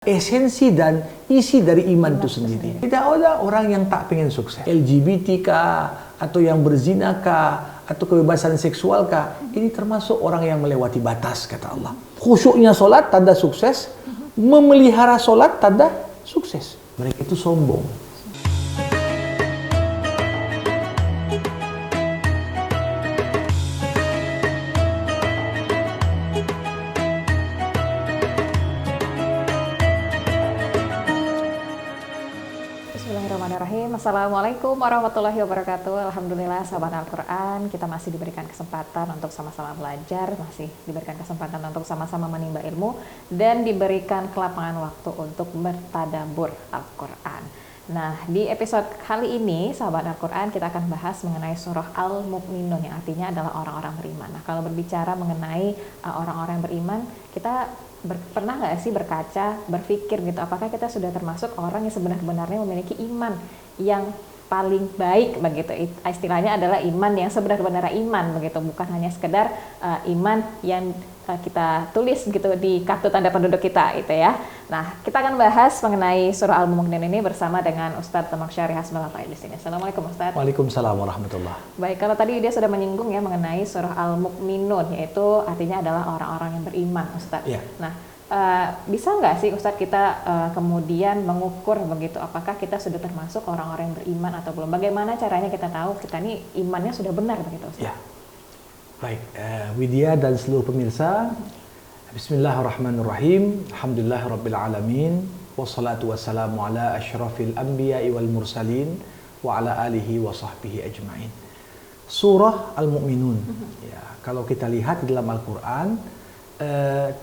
Esensi dan isi dari iman itu sendiri. Tidak ada orang yang tak pengen sukses. LGBT kah, atau yang berzina kah, atau kebebasan seksual kah, ini termasuk orang yang melewati batas, kata Allah. Khusyuknya solat tanda sukses, memelihara solat tanda sukses. Mereka itu sombong. Bismillahirrahmanirrahim. Assalamualaikum warahmatullahi wabarakatuh. Alhamdulillah sahabat Al-Quran, kita masih diberikan kesempatan untuk sama-sama belajar, masih diberikan kesempatan untuk sama-sama menimba ilmu, dan diberikan kelapangan waktu untuk bertadabbur Al-Quran. Nah, di episode kali ini sahabat Al-Quran kita akan bahas mengenai surah Al-Mu'minun, yang artinya adalah orang-orang beriman. Nah, kalau berbicara mengenai orang-orang beriman, kita pernah nggak sih berpikir gitu, apakah kita sudah termasuk orang yang sebenarnya memiliki iman yang paling baik begitu? Istilahnya adalah iman yang sebenarnya iman begitu, bukan hanya sekedar iman yang kita tulis gitu di kartu tanda penduduk kita itu ya. Nah, kita akan bahas mengenai surah Al-Mu'minun ini bersama dengan Ustadz Tamak Syari Hasbullah di sini. Assalamualaikum Ustadz. Waalaikumsalam warahmatullahi. Baik, kalau tadi dia sudah menyinggung ya mengenai surah Al-Mu'minun, yaitu artinya adalah orang-orang yang beriman, Ustadz. Ya. Nah, bisa nggak sih Ustadz kita kemudian mengukur begitu, apakah kita sudah termasuk orang-orang yang beriman atau belum? Bagaimana caranya kita tahu kita ini imannya sudah benar begitu, Ustadz? Ya. Baik, Widya dan seluruh pemirsa, Bismillahirrahmanirrahim. Alhamdulillahirabbil alamin. Wassalatu wassalamu ala asyrafil anbiya'i wal mursalin wa ala alihi wa sahbihi ajma'in. Surah Al-Mu'minun. Ya, kalau kita lihat di dalam Al-Qur'an,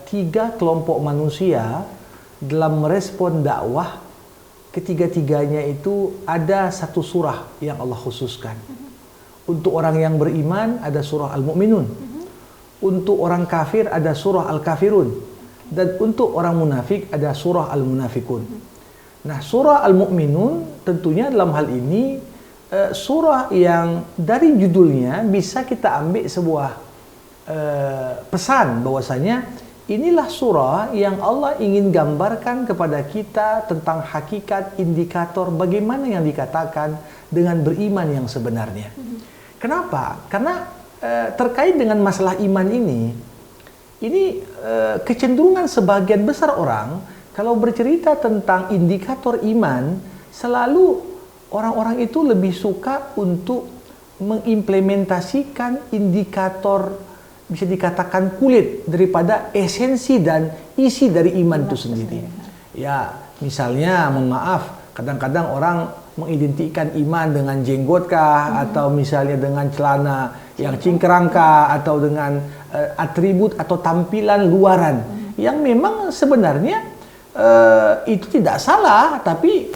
tiga kelompok manusia dalam merespon dakwah, ketiga-tiganya itu ada satu surah yang Allah khususkan. Untuk orang yang beriman ada surah Al-Mu'minun. Untuk orang kafir ada surah Al-Kafirun. Dan untuk orang munafik ada surah Al-Munafikun. Nah, surah Al-Mu'minun tentunya dalam hal ini surah yang dari judulnya bisa kita ambil sebuah pesan bahwasanya inilah surah yang Allah ingin gambarkan kepada kita tentang hakikat indikator bagaimana yang dikatakan dengan beriman yang sebenarnya. Kenapa? Karena terkait dengan masalah iman ini kecenderungan sebagian besar orang kalau bercerita tentang indikator iman, selalu orang-orang itu lebih suka untuk mengimplementasikan indikator bisa dikatakan kulit daripada esensi dan isi dari iman itu sendiri. Ya, misalnya, mohon maaf, kadang-kadang orang mengidentikan iman dengan jenggot kah, atau misalnya dengan celana yang cingkrang kah, atau dengan atribut atau tampilan luaran yang memang sebenarnya itu tidak salah, tapi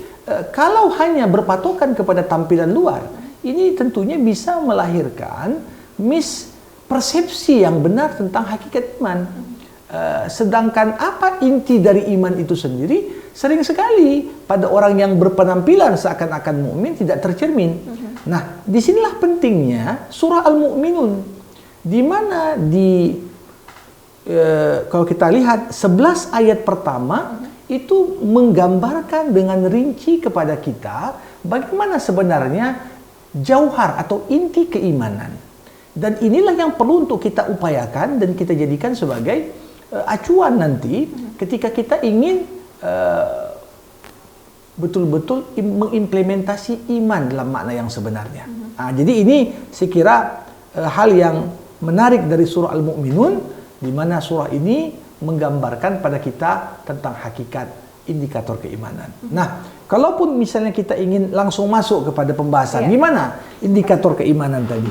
kalau hanya berpatokan kepada tampilan luar, ini tentunya bisa melahirkan mispersepsi yang benar tentang hakikat iman. Sedangkan apa inti dari iman itu sendiri sering sekali pada orang yang berpenampilan seakan-akan mukmin tidak tercermin. Nah, disinilah pentingnya surah Al-Mu'minun, di mana kalau kita lihat 11 ayat pertama itu menggambarkan dengan rinci kepada kita bagaimana sebenarnya jauhar atau inti keimanan. Dan inilah yang perlu untuk kita upayakan dan kita jadikan sebagai acuan nanti ketika kita ingin betul-betul mengimplementasi iman dalam makna yang sebenarnya. Jadi ini saya kira hal yang menarik dari surah Al-Mu'minun, di mana surah ini menggambarkan pada kita tentang hakikat indikator keimanan. Nah, kalaupun misalnya kita ingin langsung masuk kepada pembahasan, gimana indikator keimanan tadi?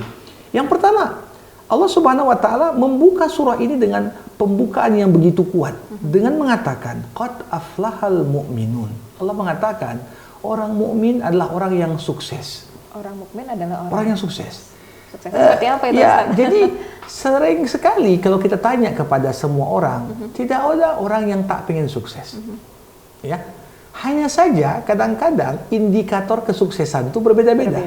Yang pertama, Allah Subhanahu wa taala membuka surah ini dengan pembukaan yang begitu kuat dengan mengatakan qad aflahal mu'minun. Allah mengatakan orang mukmin adalah orang yang sukses. Orang mukmin adalah orang yang sukses. Sukses seperti apa itu? Ya, jadi sering sekali kalau kita tanya kepada semua orang, tidak ada orang yang tak pengen sukses. Ya. Hanya saja kadang-kadang indikator kesuksesan itu berbeda-beda.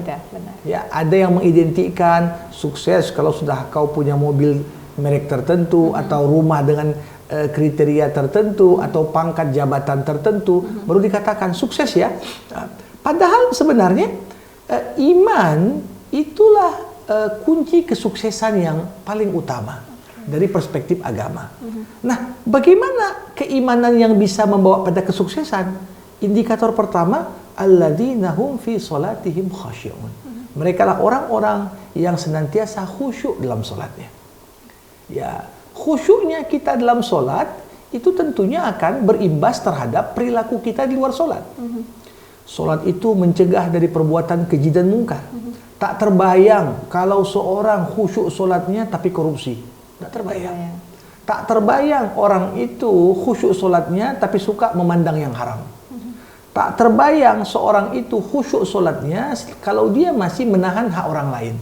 Ya, ada yang mengidentikan sukses kalau sudah kau punya mobil merek tertentu atau rumah dengan kriteria tertentu atau pangkat jabatan tertentu baru dikatakan sukses ya. Padahal sebenarnya iman itulah kunci kesuksesan yang paling utama dari perspektif agama. Nah, bagaimana keimanan yang bisa membawa pada kesuksesan? Indikator pertama, alladzina hum fi salatihim khasyi'un. Mereka lah orang-orang yang senantiasa khusyuk dalam solatnya. Ya, khusyuknya kita dalam solat itu tentunya akan berimbas terhadap perilaku kita di luar solat. Solat itu mencegah dari perbuatan keji dan mungkar. Tak terbayang kalau seorang khusyuk solatnya tapi korupsi. Tak terbayang. Tak terbayang orang itu khusyuk solatnya tapi suka memandang yang haram. Tak terbayang seorang itu khusyuk solatnya kalau dia masih menahan hak orang lain.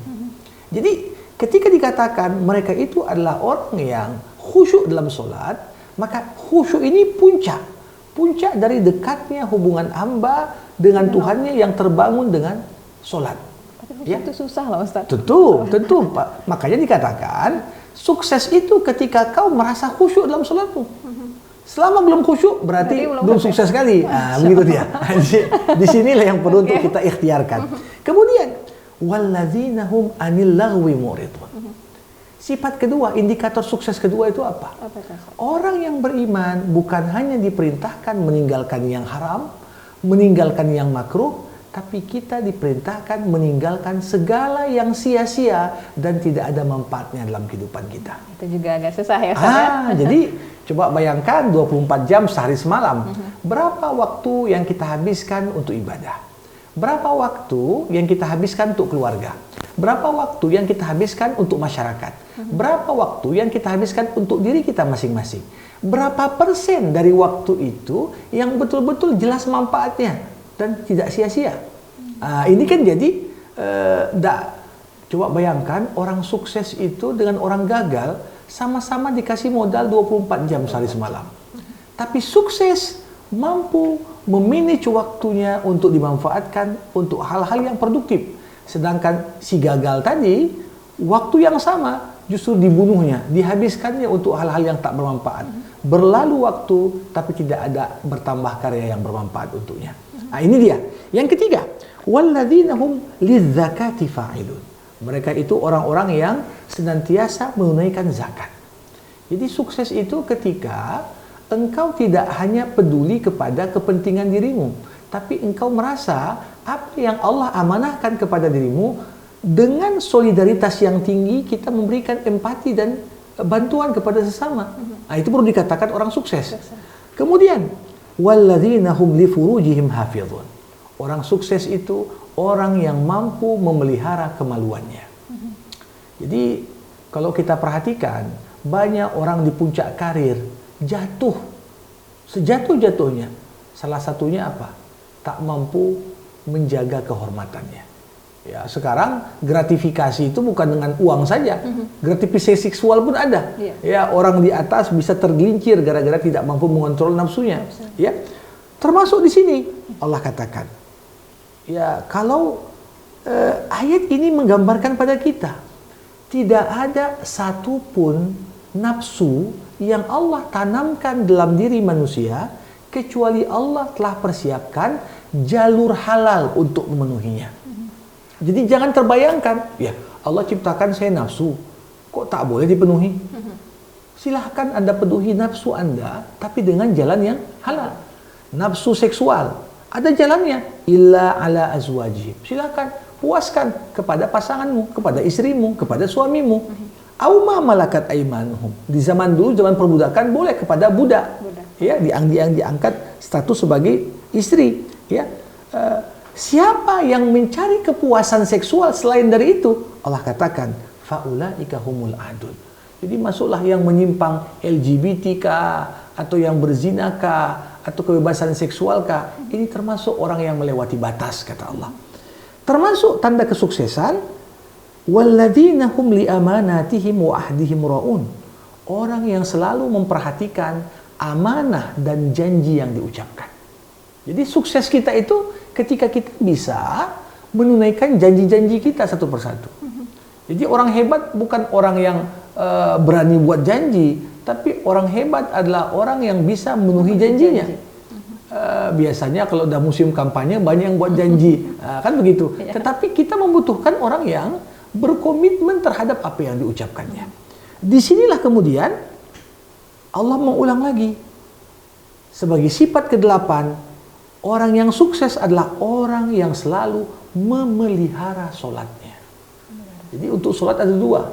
Jadi ketika dikatakan mereka itu adalah orang yang khusyuk dalam solat, maka khusyuk ini puncak dari dekatnya hubungan hamba dengan Tuhannya yang terbangun dengan solat. Tapi itu susah loh Ustaz. Tentu Pak. Makanya dikatakan sukses itu ketika kau merasa khusyuk dalam solatmu. Selama belum khusyuk berarti belum sukses sekali. Nah, begitu dia. Di sinilah yang perlu untuk kita ikhtiarkan. Kemudian walladzina hum 'anil lagwi mu'ridun. Sifat kedua, indikator sukses kedua itu apa? Orang yang beriman bukan hanya diperintahkan meninggalkan yang haram, meninggalkan yang makruh, tapi kita diperintahkan meninggalkan segala yang sia-sia dan tidak ada manfaatnya dalam kehidupan kita. Itu juga agak susah ya Ustaz. Jadi coba bayangkan 24 jam sehari semalam. Berapa waktu yang kita habiskan untuk ibadah? Berapa waktu yang kita habiskan untuk keluarga? Berapa waktu yang kita habiskan untuk masyarakat? Berapa waktu yang kita habiskan untuk diri kita masing-masing? Berapa persen dari waktu itu yang betul-betul jelas manfaatnya dan tidak sia-sia? Ini kan jadi coba bayangkan orang sukses itu dengan orang gagal sama-sama dikasih modal 24 jam sehari semalam. Tapi sukses mampu memanage waktunya untuk dimanfaatkan untuk hal-hal yang produktif. Sedangkan si gagal tadi, waktu yang sama justru dibunuhnya, dihabiskannya untuk hal-hal yang tak bermanfaat. Berlalu waktu tapi tidak ada bertambah karya yang bermanfaat untuknya. Nah, ini dia. Yang ketiga, walladzina hum lizzakati fa'ilun. Mereka itu orang-orang yang senantiasa menunaikan zakat. Jadi sukses itu ketika engkau tidak hanya peduli kepada kepentingan dirimu, tapi engkau merasa apa yang Allah amanahkan kepada dirimu dengan solidaritas yang tinggi kita memberikan empati dan bantuan kepada sesama. Nah, itu perlu dikatakan orang sukses. Kemudian walladzina hum li furujihim hafizun. Orang sukses itu orang yang mampu memelihara kemaluannya. Jadi kalau kita perhatikan banyak orang di puncak karir jatuh sejatuh-jatuhnya. Salah satunya apa? Tak mampu menjaga kehormatannya. Ya, sekarang gratifikasi itu bukan dengan uang saja. Gratifikasi seksual pun ada. Ya, orang di atas bisa tergelincir gara-gara tidak mampu mengontrol nafsunya. Ya. Termasuk di sini Allah katakan, ya, kalau ayat ini menggambarkan pada kita tidak ada satupun nafsu yang Allah tanamkan dalam diri manusia kecuali Allah telah persiapkan jalur halal untuk memenuhinya. Jadi jangan terbayangkan, ya Allah ciptakan saya nafsu, kok tak boleh dipenuhi? Silahkan Anda penuhi nafsu Anda, tapi dengan jalan yang halal. Nafsu seksual, ada jalannya. Illa ala azwajihim. Silahkan puaskan kepada pasanganmu, kepada istrimu, kepada suamimu. Auma malakat aimanuhum. Di zaman dulu, zaman perbudakan, boleh kepada budak. Ya, diangkat status sebagai istri. Ya, siapa yang mencari kepuasan seksual selain dari itu, Allah katakan, faulaika humul adun. Jadi masuklah yang menyimpang LGBT kah, atau yang berzina kah, atau kebebasan seksual kah. Ini termasuk orang yang melewati batas, kata Allah. Termasuk tanda kesuksesan, walladzina hum li amanatihim wa ahdihim raun. Orang yang selalu memperhatikan amanah dan janji yang diucapkan. Jadi sukses kita itu ketika kita bisa menunaikan janji-janji kita satu persatu. Jadi orang hebat bukan orang yang berani buat janji, Tapi orang hebat adalah orang yang bisa memenuhi janjinya. Biasanya kalau udah musim kampanye banyak yang buat janji, kan begitu. Tetapi kita membutuhkan orang yang berkomitmen terhadap apa yang diucapkannya. Disinilah kemudian Allah mengulang lagi sebagai sifat ke-8, orang yang sukses adalah orang yang selalu memelihara solatnya. Jadi untuk solat ada dua,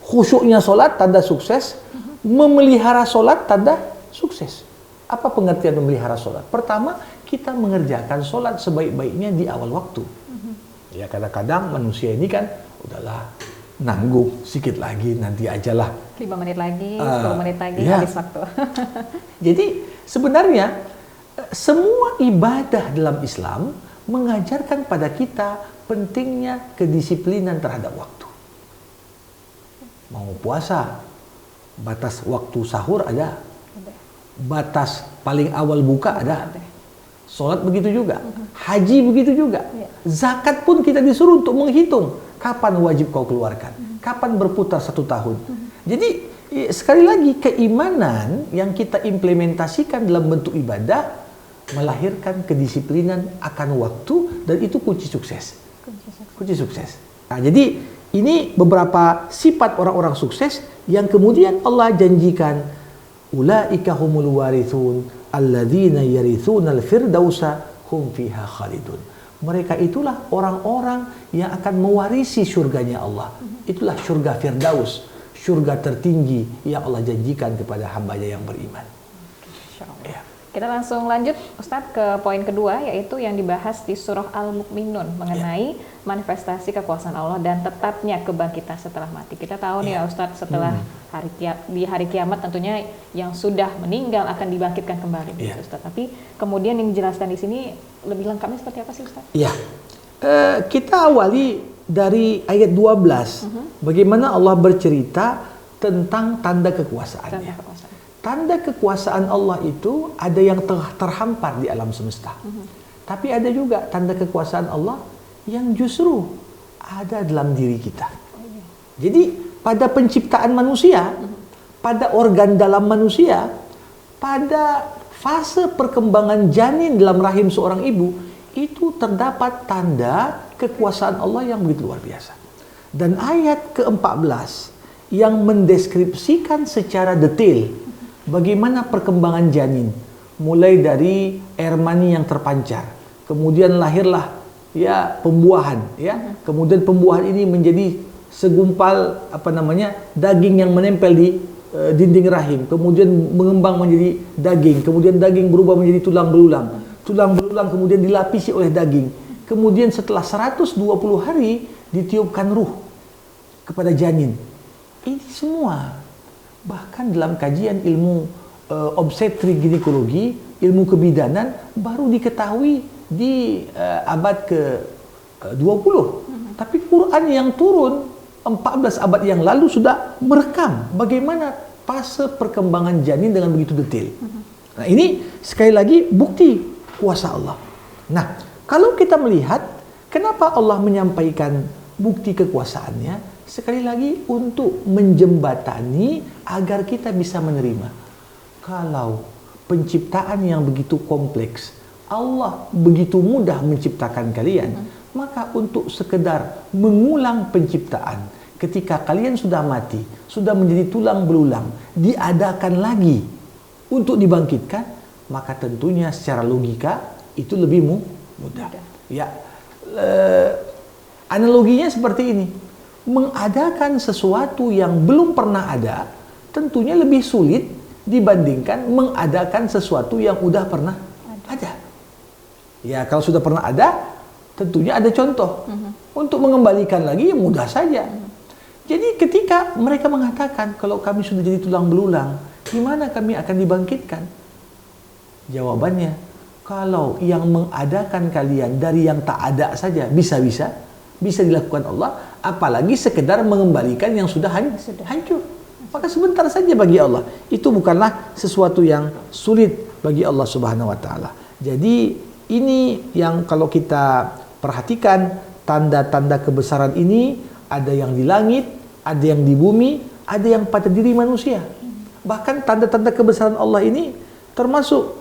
khusyuknya solat tanda sukses, memelihara solat tanda sukses. Apa pengertian memelihara solat? Pertama, kita mengerjakan solat sebaik-baiknya di awal waktu. Ya kadang-kadang manusia ini kan udahlah nanggung, sedikit lagi nanti ajalah. 5 menit lagi, 10 menit lagi, habis waktu. Jadi sebenarnya semua ibadah dalam Islam mengajarkan pada kita pentingnya kedisiplinan terhadap waktu. Mau puasa, batas waktu sahur ada. Batas paling awal buka ada. Sholat begitu juga. Haji begitu juga. Zakat pun kita disuruh untuk menghitung kapan wajib kau keluarkan, kapan berputar 1 tahun. Jadi sekali lagi keimanan yang kita implementasikan dalam bentuk ibadah melahirkan kedisiplinan akan waktu, dan itu kunci sukses. Kunci sukses. Nah, jadi ini beberapa sifat orang-orang sukses yang kemudian Allah janjikan, ulaika humul warithun alladzina yarithunal firdausa hum fiha khalidun. Mereka itulah orang-orang yang akan mewarisi surganya Allah. Itulah surga Firdaus, surga tertinggi yang Allah janjikan kepada hambanya yang beriman. Ya. Kita langsung lanjut Ustadz ke poin kedua, yaitu yang dibahas di surah Al-Mu'minun mengenai manifestasi kekuasaan Allah dan tetapnya kebangkitan setelah mati. Kita tahu nih ya Ustadz, setelah di hari kiamat tentunya yang sudah meninggal akan dibangkitkan kembali, Ustadz. Tapi kemudian yang dijelaskan di sini lebih lengkapnya seperti apa sih Ustadz? Iya, kita awali dari ayat 12. Bagaimana Allah bercerita tentang tanda kekuasaannya. Tanda kekuasaan Allah itu ada yang terhampar di alam semesta. Tapi ada juga tanda kekuasaan Allah yang justru ada dalam diri kita. Jadi pada penciptaan manusia, pada organ dalam manusia, pada fase perkembangan janin dalam rahim seorang ibu, itu terdapat tanda kekuasaan Allah yang begitu luar biasa. Dan ayat ke-14 yang mendeskripsikan secara detail bagaimana perkembangan janin, mulai dari air mani yang terpancar, kemudian lahirlah ya pembuahan, ya. Kemudian pembuahan ini menjadi segumpal daging yang menempel di dinding rahim, kemudian mengembang menjadi daging, kemudian daging berubah menjadi tulang belulang, tulang belulang kemudian dilapisi oleh daging, kemudian setelah 120 hari ditiupkan ruh kepada janin. Ini semua bahkan dalam kajian ilmu obstetrik ginekologi, ilmu kebidanan baru diketahui di abad ke-20. Tapi Quran yang turun 14 abad yang lalu sudah merekam bagaimana fase perkembangan janin dengan begitu detail. Nah, ini sekali lagi bukti kuasa Allah. Nah, kalau kita melihat kenapa Allah menyampaikan bukti kekuasaannya, sekali lagi untuk menjembatani agar kita bisa menerima. Kalau penciptaan yang begitu kompleks, Allah begitu mudah menciptakan kalian, maka untuk sekedar mengulang penciptaan, ketika kalian sudah mati, sudah menjadi tulang belulang, diadakan lagi untuk dibangkitkan, maka tentunya secara logika itu lebih mudah. Ya, analoginya seperti ini. Mengadakan sesuatu yang belum pernah ada tentunya lebih sulit dibandingkan mengadakan sesuatu yang udah pernah ada. Ya, kalau sudah pernah ada tentunya ada contoh. Untuk mengembalikan lagi ya mudah saja. Jadi ketika mereka mengatakan kalau kami sudah jadi tulang belulang, gimana kami akan dibangkitkan? Jawabannya, kalau yang mengadakan kalian dari yang tak ada saja bisa dilakukan Allah, apalagi sekedar mengembalikan yang sudah hancur. Maka sebentar saja bagi Allah. Itu bukanlah sesuatu yang sulit bagi Allah Subhanahu wa taala. Jadi ini yang kalau kita perhatikan tanda-tanda kebesaran ini, ada yang di langit, ada yang di bumi, ada yang pada diri manusia. Bahkan tanda-tanda kebesaran Allah ini termasuk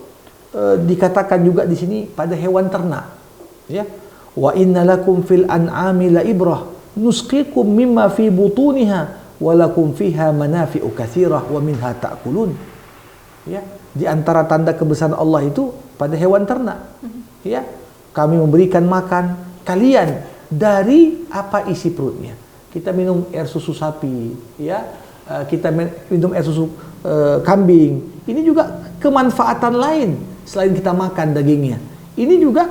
dikatakan juga di sini pada hewan ternak. Ya. Wa innalakum fil an'ami la ibrah nusqikum mimma fi butuniha wa lakum fiha manafi'u katsirah wa minha ta'kulun. Ya, di antara tanda kebesaran Allah itu pada hewan ternak. Ya, kami memberikan makan kalian dari apa isi perutnya. Kita minum air susu sapi, ya. Kita minum air susu kambing. Ini juga kemanfaatan lain selain kita makan dagingnya. Ini juga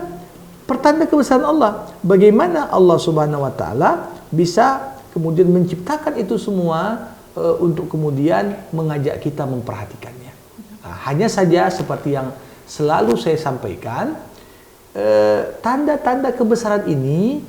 pertanda kebesaran Allah. Bagaimana Allah Subhanahu wa taala bisa kemudian menciptakan itu semua untuk kemudian mengajak kita memperhatikannya. Nah, hanya saja seperti yang selalu saya sampaikan, tanda-tanda kebesaran ini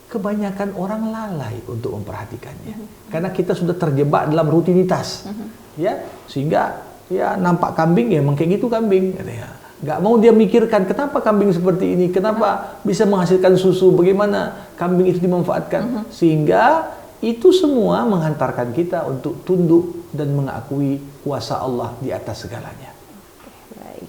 kebanyakan orang lalai untuk memperhatikannya. Karena kita sudah terjebak dalam rutinitas. Ya, sehingga ya nampak kambing ya emang kayak gitu kambing. Ya. Nggak mau dia mikirkan kenapa kambing seperti ini, kenapa bisa menghasilkan susu, bagaimana kambing itu dimanfaatkan. Sehingga itu semua menghantarkan kita untuk tunduk dan mengakui kuasa Allah di atas segalanya. Baik.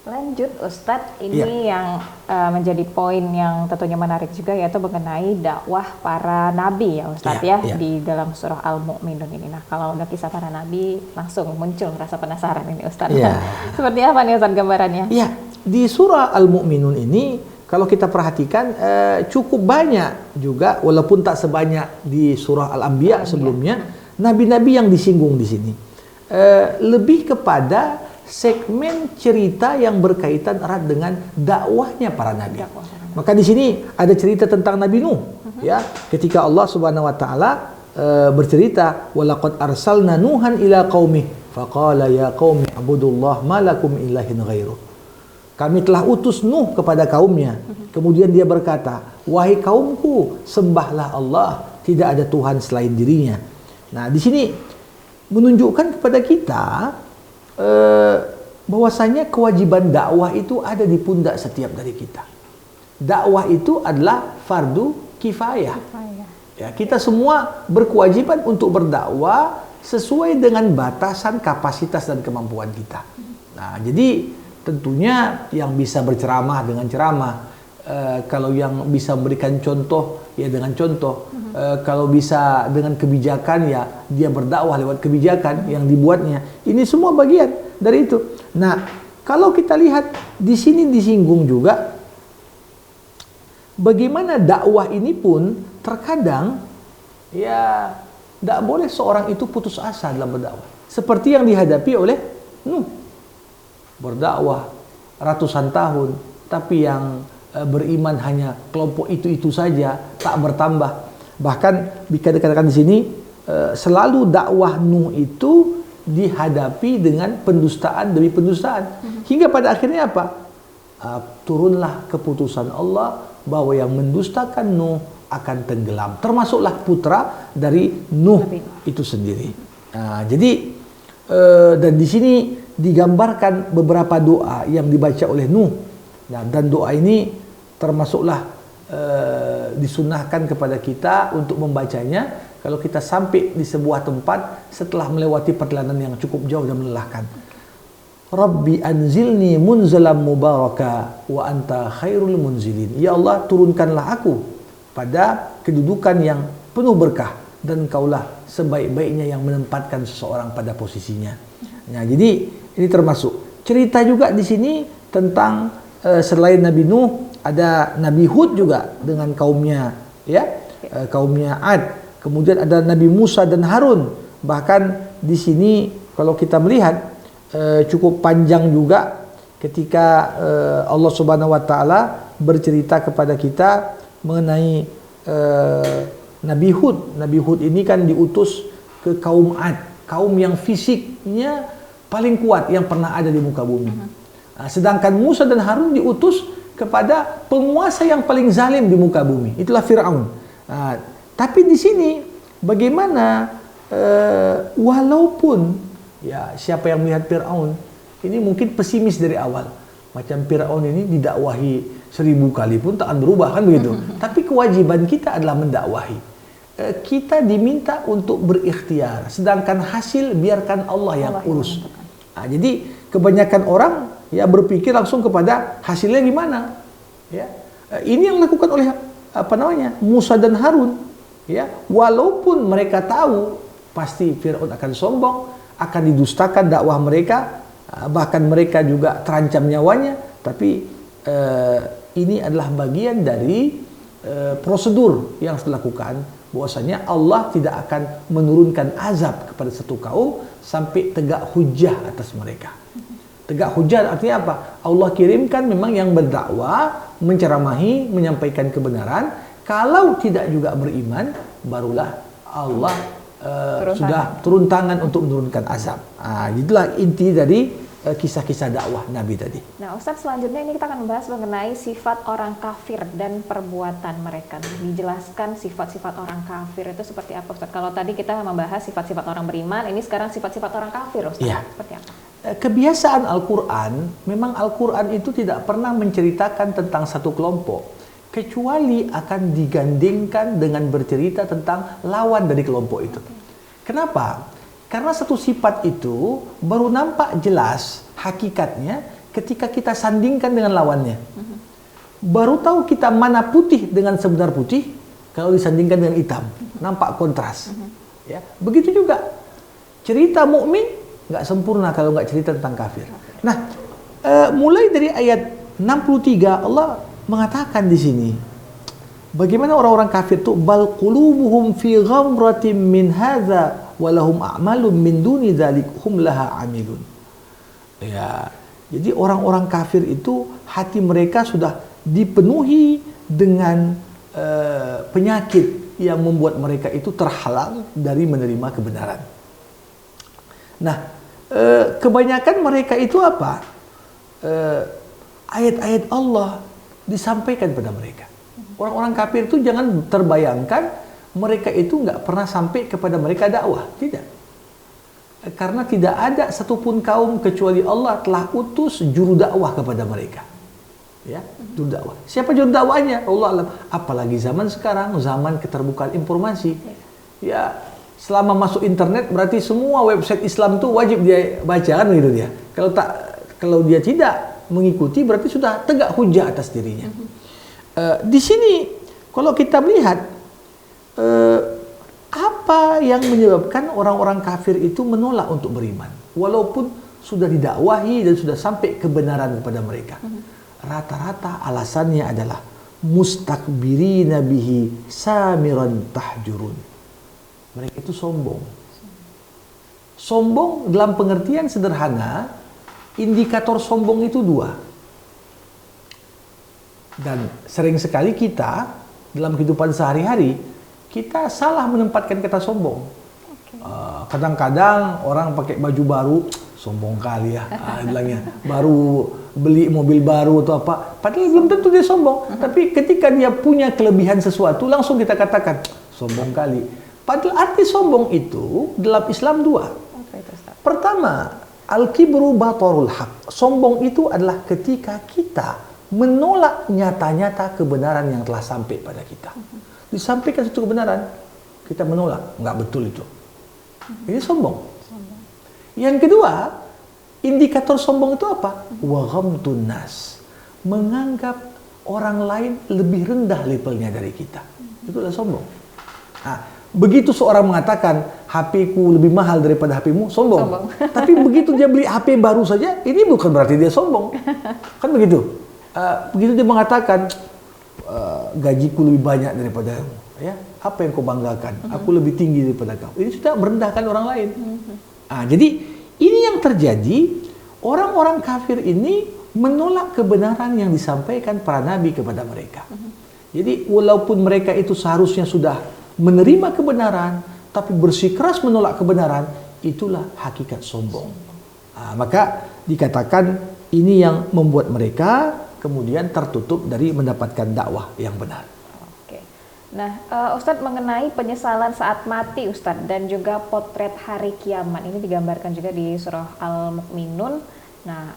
Lanjut Ustadz, ini yang menjadi poin yang tentunya menarik juga, yaitu mengenai dakwah para nabi ya Ustadz di dalam surah Al-Mu'minun ini. Nah, kalau udah kisah para nabi langsung muncul rasa penasaran ini Ustadz. Seperti apa nih Ustadz gambarannya? Ya, di surah Al-Mu'minun ini kalau kita perhatikan cukup banyak juga, walaupun tak sebanyak di surah Al-Anbiya sebelumnya, nabi-nabi yang disinggung di sini. Lebih kepada segmen cerita yang berkaitan erat dengan dakwahnya para nabi. Maka di sini ada cerita tentang Nabi Nuh, ya, ketika Allah Subhanahu wa taala bercerita, "Walaqad arsalna Nuhan ila qaumih faqala ya qaumi ibudullah ma lakum ilahin ghairuh." Kami telah utus Nuh kepada kaumnya. Kemudian dia berkata, "Wahai kaumku, sembahlah Allah, tidak ada Tuhan selain dirinya." Nah, di sini menunjukkan kepada kita bahwasanya kewajiban dakwah itu ada di pundak setiap dari kita. Dakwah itu adalah fardu kifayah. Ya, kita semua berkewajiban untuk berdakwah sesuai dengan batasan kapasitas dan kemampuan kita. Nah, jadi tentunya yang bisa berceramah dengan ceramah, kalau yang bisa memberikan contoh ya dengan contoh, kalau bisa dengan kebijakan ya dia berdakwah lewat kebijakan yang dibuatnya. Ini semua bagian dari itu. Nah, kalau kita lihat di sini disinggung juga bagaimana dakwah ini pun terkadang ya tidak boleh seorang itu putus asa dalam berdakwah. Seperti yang dihadapi oleh Nuh. Berdakwah ratusan tahun, tapi yang beriman hanya kelompok itu saja, tak bertambah. Bahkan bisa dikatakan di sini selalu dakwah Nuh itu dihadapi dengan pendustaan demi pendustaan. Hingga pada akhirnya apa? Turunlah keputusan Allah bahwa yang mendustakan Nuh akan tenggelam. Termasuklah putra dari Nuh itu sendiri. Nah, jadi dan di sini digambarkan beberapa doa yang dibaca oleh Nuh. Nah, dan doa ini termasuklah disunahkan kepada kita untuk membacanya kalau kita sampai di sebuah tempat setelah melewati perjalanan yang cukup jauh dan melelahkan. Rabbi anzilni munzalam mubaraka wa anta khairul munzilin. Ya Allah, turunkanlah aku pada kedudukan yang penuh berkah dan Kaulah sebaik-baiknya yang menempatkan seseorang pada posisinya. Nah, jadi ini termasuk cerita juga di sini tentang selain Nabi Nuh ada Nabi Hud juga dengan kaumnya, ya, kaumnya Ad. Kemudian ada Nabi Musa dan Harun. Bahkan di sini kalau kita melihat cukup panjang juga ketika Allah Subhanahu wa taala bercerita kepada kita mengenai Nabi Hud. Nabi Hud ini kan diutus ke kaum Ad, kaum yang fisiknya paling kuat yang pernah ada di muka bumi. Sedangkan Musa dan Harun diutus kepada penguasa yang paling zalim di muka bumi. Itulah Fir'aun. Tapi di sini bagaimana walaupun ya siapa yang melihat Fir'aun ini mungkin pesimis dari awal. Macam Fir'aun ini didakwahi 1000 kali pun tak akan berubah kan begitu. Tapi kewajiban kita adalah mendakwahi. kita diminta untuk berikhtiar, sedangkan hasil biarkan Allah yang urus. Jadi kebanyakan orang ya berpikir langsung kepada hasilnya gimana. Ya, ini yang dilakukan oleh Musa dan Harun. Ya, walaupun mereka tahu pasti Firaun akan sombong, akan didustakan dakwah mereka, bahkan mereka juga terancam nyawanya, tapi ini adalah bagian dari prosedur yang harus dilakukan, bahwasanya Allah tidak akan menurunkan azab kepada satu kaum sampai tegak hujah atas mereka. Tegak hujah artinya apa? Allah kirimkan memang yang berdakwah, menceramahi, menyampaikan kebenaran. Kalau tidak juga beriman, barulah Allah sudah turun tangan untuk menurunkan azab. Itulah inti dari kisah-kisah dakwah Nabi tadi. Nah, Ustadz, selanjutnya ini kita akan membahas mengenai sifat orang kafir dan perbuatan mereka. Dijelaskan sifat-sifat orang kafir itu seperti apa, Ustadz? Kalau tadi kita membahas sifat-sifat orang beriman, ini sekarang sifat-sifat orang kafir, Ustadz. Ya. Seperti apa? Kebiasaan Al-Quran, memang Al-Quran itu tidak pernah menceritakan tentang satu kelompok, kecuali akan digandingkan dengan bercerita tentang lawan dari kelompok itu. Kenapa? Karena satu sifat itu baru nampak jelas hakikatnya ketika kita sandingkan dengan lawannya. Baru tahu kita mana putih dengan sebenar putih kalau disandingkan dengan hitam. Nampak kontras. Ya, begitu juga cerita mukmin nggak sempurna kalau nggak cerita tentang kafir. Nah, mulai dari ayat 63 Allah mengatakan di sini bagaimana orang-orang kafir itu bal qulubuhum fi ghamratin min hadza walahum a'malun min duni dzalik hum laha amilun. Ya, jadi orang-orang kafir itu hati mereka sudah dipenuhi dengan penyakit yang membuat mereka itu terhalang dari menerima kebenaran. Nah, kebanyakan mereka itu apa? Ayat-ayat Allah disampaikan pada mereka. Orang-orang kafir itu jangan terbayangkan mereka itu nggak pernah sampai kepada mereka dakwah. Tidak. Karena tidak ada satupun kaum kecuali Allah telah utus juru dakwah kepada mereka. Ya, juru dakwah. Siapa juru dakwahnya? Allah alam. Apalagi zaman sekarang, zaman keterbukaan informasi. Ya, selama masuk internet berarti semua website Islam itu wajib dia baca, kan gitu dia. Kalau dia tidak mengikuti berarti sudah tegak hujah atas dirinya. Di sini kalau kita melihat apa yang menyebabkan orang-orang kafir itu menolak untuk beriman walaupun sudah didakwahi dan sudah sampai kebenaran kepada mereka. Rata-rata alasannya adalah mustakbirina bihi samiran tahjurun. Mereka itu sombong. Sombong dalam pengertian sederhana, indikator sombong itu dua. Dan sering sekali kita dalam kehidupan sehari-hari kita salah menempatkan kata sombong. Kadang-kadang orang pakai baju baru, sombong kali ya, bilangnya. Baru beli mobil baru atau apa, padahal belum tentu dia sombong. Tapi ketika dia punya kelebihan sesuatu, langsung kita katakan sombong kali. Padahal arti sombong itu dalam Islam dua. Pertama, al-kibru batarul haq. Sombong itu adalah ketika kita menolak nyata-nyata kebenaran yang telah sampai pada kita. Disampaikan satu kebenaran, kita menolak, nggak betul itu. Ini sombong. Yang kedua, indikator sombong itu apa? Wa ghamtun nas. Menganggap orang lain lebih rendah levelnya dari kita. Itu adalah sombong. Nah, begitu seorang mengatakan HP ku lebih mahal daripada HP-mu, sombong. Tapi begitu dia beli HP baru saja, ini bukan berarti dia sombong. Kan begitu. Begitu dia mengatakan gajiku lebih banyak daripada kamu, ya, apa yang kau banggakan? Aku lebih tinggi daripada kau. Ini sudah merendahkan orang lain. Jadi ini yang terjadi. Orang-orang kafir ini menolak kebenaran yang disampaikan para nabi kepada mereka. Jadi walaupun mereka itu seharusnya sudah menerima kebenaran, tapi bersikeras menolak kebenaran, itulah hakikat sombong. Maka dikatakan ini yang membuat mereka kemudian tertutup dari mendapatkan dakwah yang benar. Oke. Nah, Ustadz, mengenai penyesalan saat mati, Ustadz, dan juga potret hari kiamat, ini digambarkan juga di surah Al-Mu'minun. Nah,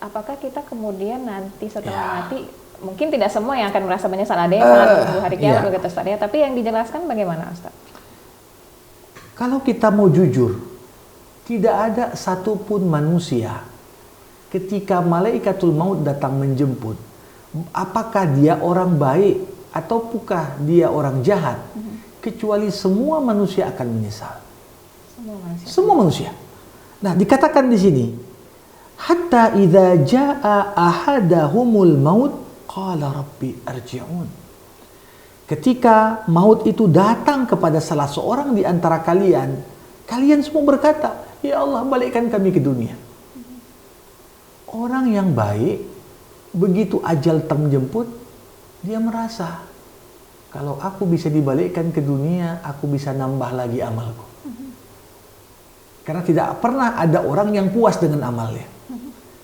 apakah kita kemudian nanti setelah mati mungkin tidak semua yang akan merasa menyesal, ada yang sangat menunggu hari kiamat Iya. begitu Ustaz ya. Tapi yang dijelaskan bagaimana Ustaz? Kalau kita mau jujur, tidak ada satupun manusia ketika malaikatul maut datang menjemput, apakah dia orang baik ataukah dia orang jahat, kecuali semua manusia akan menyesal. Semua manusia. Semua manusia. Nah, dikatakan di sini, hatta idza jaa ahadahumul maut qala rabbi arji'un. Ketika maut itu datang kepada salah seorang di antara kalian, kalian semua berkata, ya Allah, balikkan kami ke dunia. Orang yang baik, begitu ajal terjemput, dia merasa, kalau aku bisa dibalikkan ke dunia, aku bisa nambah lagi amalku. Karena tidak pernah ada orang yang puas dengan amalnya.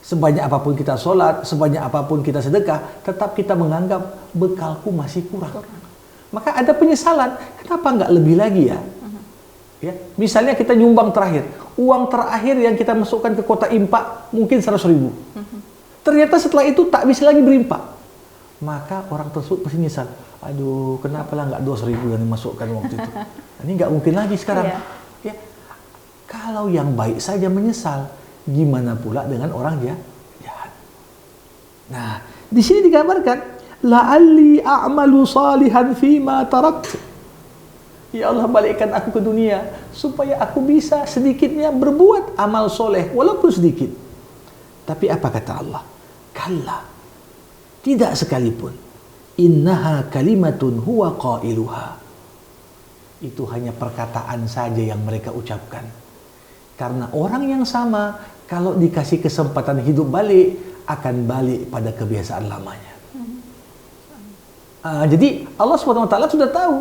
Sebanyak apapun kita sholat, sebanyak apapun kita sedekah, tetap kita menganggap bekalku masih kurang. Maka ada penyesalan, kenapa nggak lebih lagi ya? Ya, misalnya kita nyumbang terakhir, uang terakhir yang kita masukkan ke kota impak mungkin 100.000. Ternyata setelah itu tak bisa lagi berimpak. Maka orang tersebut pasti nyesal. Aduh, kenapa lah nggak 200.000 yang dimasukkan waktu itu? Ini nggak mungkin lagi sekarang. Ya, kalau yang baik saja menyesal, gimana pula dengan orang jahat? Nah, di sini digambarkan, la'alli a'malu salihan fima tarakt. Ya Allah, balikkan aku ke dunia supaya aku bisa sedikitnya berbuat amal soleh walaupun sedikit. Tapi apa kata Allah? Kalla, tidak sekalipun. Innaha kalimatun huwa qailuha. Itu hanya perkataan saja yang mereka ucapkan. Karena orang yang sama kalau dikasih kesempatan hidup balik akan balik pada kebiasaan lamanya. Jadi Allah SWT sudah tahu.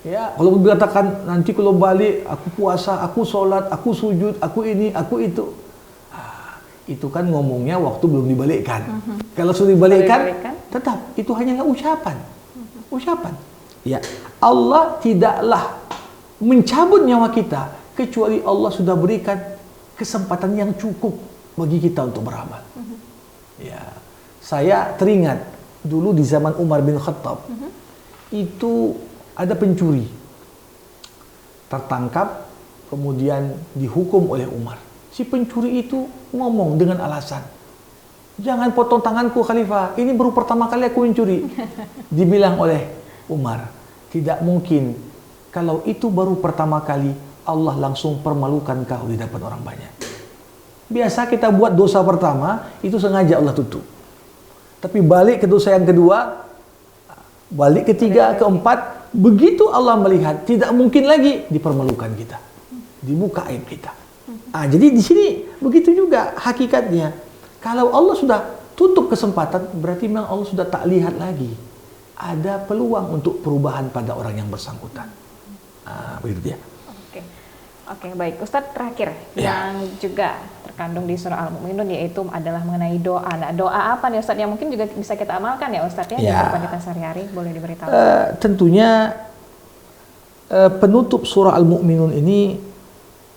Ya, kalau dikatakan nanti kalau balik aku puasa, aku sholat, aku sujud, aku ini, aku itu. Itu kan ngomongnya waktu belum dibalikkan. Kalau sudah dibalikkan, tetap itu hanyalah ucapan. Ucapan. Ya, Allah tidaklah mencabut nyawa kita kecuali Allah sudah berikan kesempatan yang cukup bagi kita untuk beramal. Ya, saya teringat dulu di zaman Umar bin Khattab, itu ada pencuri tertangkap, kemudian dihukum oleh Umar. Si pencuri itu ngomong dengan alasan, jangan potong tanganku Khalifah, ini baru pertama kali aku mencuri. Dibilang oleh Umar, tidak mungkin, kalau itu baru pertama kali Allah langsung permalukan kau di depan orang banyak. Biasa kita buat dosa pertama, itu sengaja Allah tutup. Tapi balik ke dosa yang kedua, balik ketiga, keempat, begitu Allah melihat, tidak mungkin lagi dipermalukan kita, dibuka aib kita. Jadi di sini begitu juga hakikatnya. Kalau Allah sudah tutup kesempatan, berarti memang Allah sudah tak lihat lagi ada peluang untuk perubahan pada orang yang bersangkutan. Begitu dia. Oke, baik. Ustadz, terakhir yang juga terkandung di surah Al-Mu'minun yaitu adalah mengenai doa. Nah, doa apa nih Ustadz yang mungkin juga bisa kita amalkan ya Ustadz ya di kehidupan kita sehari-hari? Boleh diberitahu? Tentunya penutup surah Al-Mu'minun ini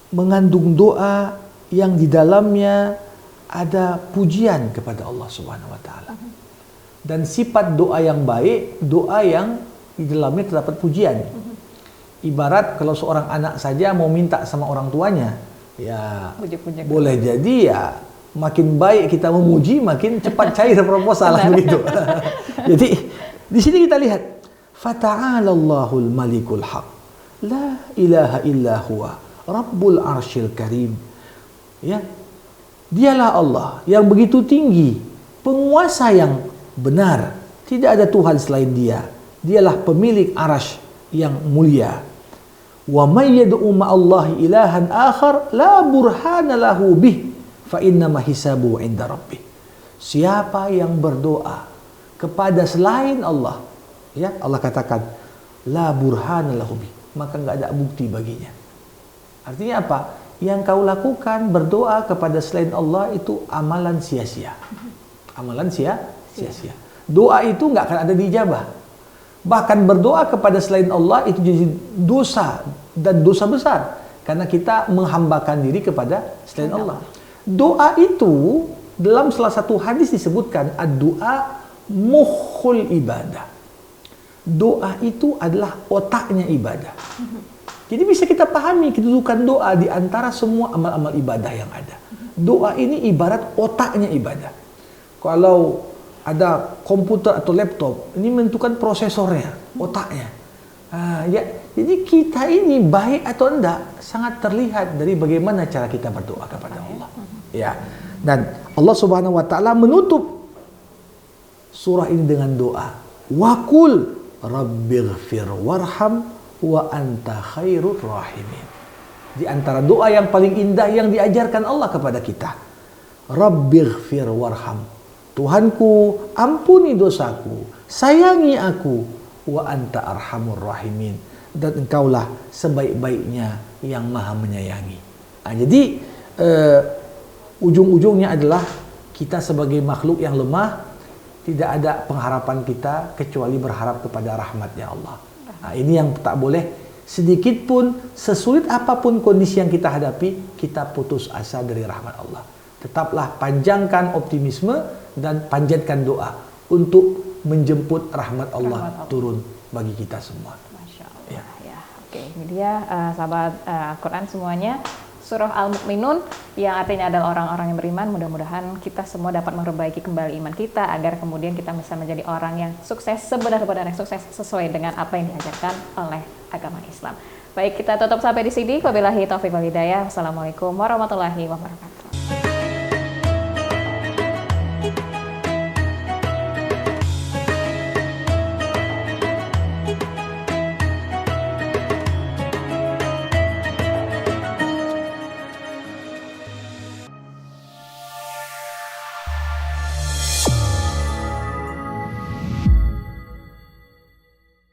mengandung doa yang di dalamnya ada pujian kepada Allah Subhanahu wa taala. Dan sifat doa yang baik, doa yang di dalamnya terdapat pujian. Ibarat kalau seorang anak saja mau minta sama orang tuanya, ya boleh jadi ya makin baik kita memuji, makin cepat cair proposal begitu. Jadi di sini kita lihat, fata'alallahul malikul haq, la ilaha illa huwa rabbul arsyil karim. Ya, dialah Allah yang begitu tinggi, penguasa yang benar, tidak ada Tuhan selain Dia. Dialah pemilik arasy yang mulia. Wa may yad'u ma'allahi ilahan akhar la burhana lahu bih fa innama hisabu 'inda rabbih. Siapa yang berdoa kepada selain Allah, ya Allah katakan la burhana lahu bih, maka enggak ada bukti baginya. Artinya apa? Yang kau lakukan berdoa kepada selain Allah itu amalan sia-sia. Amalan sia-sia. Doa itu enggak akan ada diijabah. Bahkan berdoa kepada selain Allah itu jadi dosa dan dosa besar karena kita menghambakan diri kepada selain Allah. Doa itu dalam salah satu hadis disebutkan ad-du'a mukhul ibadah. Doa itu adalah otaknya ibadah. Jadi bisa kita pahami kedudukan doa di antara semua amal-amal ibadah yang ada. Doa ini ibarat otaknya ibadah. Kalau ada komputer atau laptop, ini menentukan prosesornya, otaknya. Ya, jadi kita ini baik atau enggak sangat terlihat dari bagaimana cara kita berdoa kepada Allah. Ya. Dan Allah Subhanahu wa taala menutup surah ini dengan doa. Waqul rabbighfir warham wa anta khairur rahimin. Di antara doa yang paling indah yang diajarkan Allah kepada kita. Rabbighfir warham. Tuhanku, ampuni dosaku, sayangi aku, wa anta arhamur rahimin. Dan engkaulah sebaik-baiknya yang maha menyayangi. Jadi ujung-ujungnya adalah kita sebagai makhluk yang lemah, tidak ada pengharapan kita kecuali berharap kepada rahmatnya Allah. Ini yang tak boleh sedikit pun, sesulit apapun kondisi yang kita hadapi, kita putus asa dari rahmat Allah. Tetaplah panjangkan optimisme dan panjatkan doa untuk menjemput rahmat Allah turun bagi kita semua. Masya Allah. Ya. Oke, ini dia sahabat Al-Quran semuanya. Surah Al-Mu'minun yang artinya adalah orang-orang yang beriman. Mudah-mudahan kita semua dapat memperbaiki kembali iman kita agar kemudian kita bisa menjadi orang yang sukses, sebenar-benarnya sukses sesuai dengan apa yang diajarkan oleh agama Islam. Baik, kita tutup sampai di sini. Wabillahi taufiq wal hidayah. Wassalamualaikum warahmatullahi wabarakatuh.